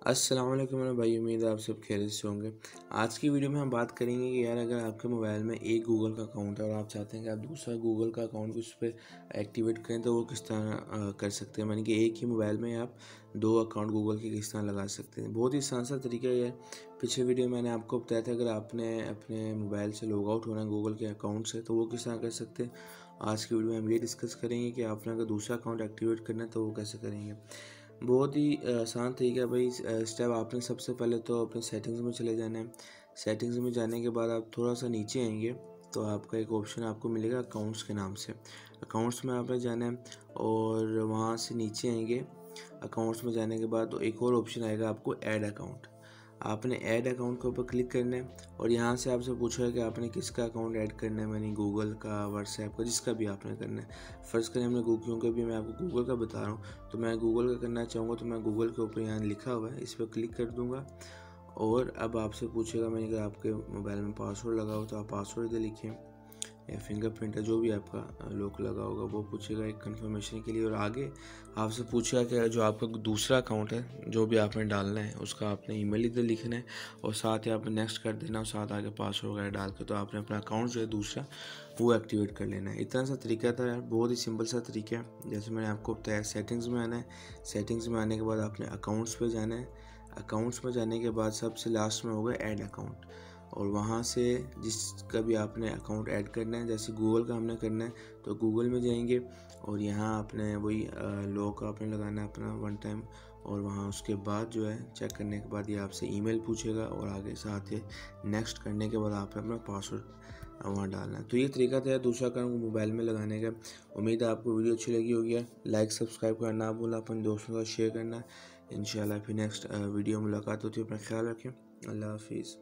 अस्सलाम वालेकुम मेरे भाई, उम्मीद है आप सब खैरियत से होंगे। आज की वीडियो में हम बात करेंगे कि यार अगर आपके मोबाइल में एक गूगल का अकाउंट है और आप चाहते हैं कि आप दूसरा गूगल का अकाउंट उस पर एक्टिवेट करें तो वो किस तरह कर सकते हैं। यानी कि एक ही मोबाइल में आप दो अकाउंट गूगल के किस तरह लगा सकते हैं। बहुत ही आसान सा तरीका है। पिछले वीडियो में मैंने आपको बताया था अगर आपने अपने मोबाइल से लॉग आउट होना है गूगल के अकाउंट से तो वो किस तरह कर सकते हैं। आज की वीडियो में हम ये डिस्कस करेंगे कि आपने अगर दूसरा अकाउंट एक्टिवेट करना है तो वो कैसे करेंगे। बहुत ही आसान तरीका है भाई। स्टेप आपने सबसे पहले तो अपने सेटिंग्स में चले जाना है। सेटिंग्स में जाने के बाद आप थोड़ा सा नीचे आएंगे तो आपका एक ऑप्शन आपको मिलेगा अकाउंट्स के नाम से। अकाउंट्स में आपने जाना है और वहाँ से नीचे आएंगे। अकाउंट्स में जाने के बाद तो एक और ऑप्शन आएगा आपको ऐड अकाउंट। आपने ऐड अकाउंट के ऊपर क्लिक करना है और यहाँ से आपसे पूछा कि आपने किसका अकाउंट ऐड करना है। मैंने गूगल का, व्हाट्सएप का, जिसका भी आपने करना है। फ़र्ज़ करें हमने गूगल, क्योंकि भी मैं आपको गूगल का बता रहा हूँ तो मैं गूगल का करना चाहूँगा तो मैं गूगल के ऊपर यहाँ लिखा हुआ है इस पर क्लिक कर दूँगा। और अब आपसे पूछेगा, मैंने अगर आपके मोबाइल में पासवर्ड लगा हो तो आप पासवर्ड दे लिखें या फिंगरप्रिंट है जो भी आपका लॉक लगा होगा वो पूछेगा एक कंफर्मेशन के लिए। और आगे आपसे पूछेगा कि जो आपका दूसरा अकाउंट है जो भी आपने डालना है उसका आपने ईमेल इधर लिखना है और साथ ही आपने नेक्स्ट कर देना और साथ आगे पासवर्ड वगैरह डाल के तो आपने अपना अकाउंट जो है दूसरा वो एक्टिवेट कर लेना है। इतना सा तरीका था यार, बहुत ही सिंपल सा तरीका है। जैसे मैंने आपको बताया सेटिंग्स में आना है। सेटिंग्स में आने के बाद आपने अकाउंट्स पे जाना है। अकाउंट्स में जाने के बाद सबसे लास्ट में होगा ऐड अकाउंट और वहाँ से जिसका भी आपने अकाउंट ऐड करना है, जैसे गूगल का हमने करना है तो गूगल में जाएंगे और यहाँ आपने वही लॉक आपने लगाना है अपना वन टाइम। और वहाँ उसके बाद जो है चेक करने के बाद ये आपसे ईमेल पूछेगा और आगे साथ ही नेक्स्ट करने के बाद आपने अपना पासवर्ड वहाँ डालना है। तो ये तरीका था दूसरा अकाउंट मोबाइल में लगाने का। उम्मीद है आपको वीडियो अच्छी लगी होगी। लाइक सब्सक्राइब करना ना भूलना, अपने दोस्तों के साथ शेयर करना। इंशाल्लाह फिर नेक्स्ट वीडियो मुलाकात होती है। अपना ख्याल रखें। अल्लाह हाफिज़।